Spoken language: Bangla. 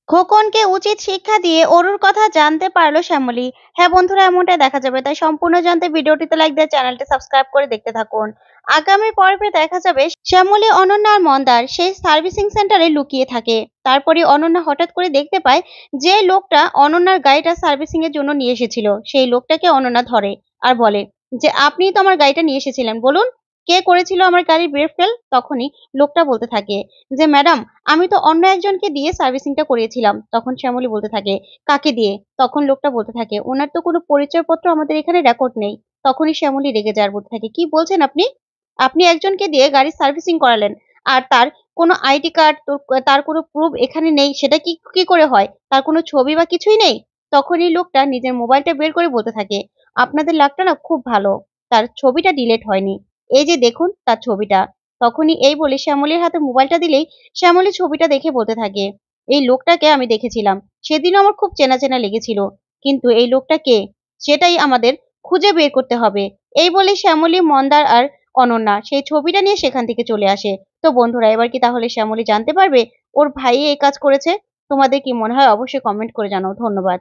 খোকনকে উচিত শিক্ষা দিয়ে অরুর কথা জানতে পারলো শ্যামলী। হ্যাঁ বন্ধুরা, এমনটাই দেখা যাবে। তাই সম্পূর্ণ জানতে ভিডিওটিতে লাইক দিয়ে চ্যানেলটি সাবস্ক্রাইব করে দেখতে থাকুন। আগামী পর্বে দেখা যাবে শ্যামলী, অনন্যা আর মন্দার সেই সার্ভিসিং সেন্টারে লুকিয়ে থাকে। তারপরে অনন্যা হঠাৎ করে দেখতে পায় যে লোকটা অনন্যার গাড়িটা সার্ভিসিং এর জন্য নিয়ে এসেছিল, সেই লোকটাকে অনন্যা ধরে আর বলে যে আপনিই তো আমার গাড়িটা নিয়ে এসেছিলেন, বলুন কে করেছিল আমার গাড়ির ব্রেক ফেল। তখনই লোকটা বলতে থাকে যে ম্যাডাম, আমি তো অন্য একজনকে দিয়ে সার্ভিসিংটা করিয়েছিলাম। তখন শ্যামলী বলতে থাকে কাকে দিয়ে। তখন লোকটা বলতে থাকে ওনার তো কোনো পরিচয়পত্র আমাদের এখানে রেকর্ড নেই। তখনই শ্যামলী রেগে যায় আর বলতে থাকে কি বলছেন আপনি, আপনি একজনকে দিয়ে গাড়ির সার্ভিসিং করালেন আর তার কোনো আইডি কার্ড, তার কোনো প্রুফ এখানে নেই, সেটা কি কি করে হয়, তার কোনো ছবি বা কিছুই নেই। তখনই লোকটা নিজের মোবাইলটা বের করে বলতে থাকে আপনাদের লাকটা না খুব ভালো, তার ছবিটা ডিলিট হয়নি, এই যে দেখুন তার ছবিটা। তখনই এই বলে শ্যামলীর হাতে মোবাইলটা দিলেই শ্যামলী ছবিটা দেখে বলতে থাকে এই লোকটাকে আমি দেখেছিলাম, সেদিনও আমার খুব চেনা চেনা লেগেছিল, কিন্তু এই লোকটা কে সেটাই আমাদের খুঁজে বের করতে হবে। এই বলে শ্যামলী, মন্দার আর অনন্যা সেই ছবিটা নিয়ে সেখান থেকে চলে আসে। তো বন্ধুরা, এবার কি তাহলে শ্যামলী জানতে পারবে ওর ভাই এই কাজ করেছে? তোমাদের কি মনে হয় অবশ্যই কমেন্ট করে জানাও। ধন্যবাদ।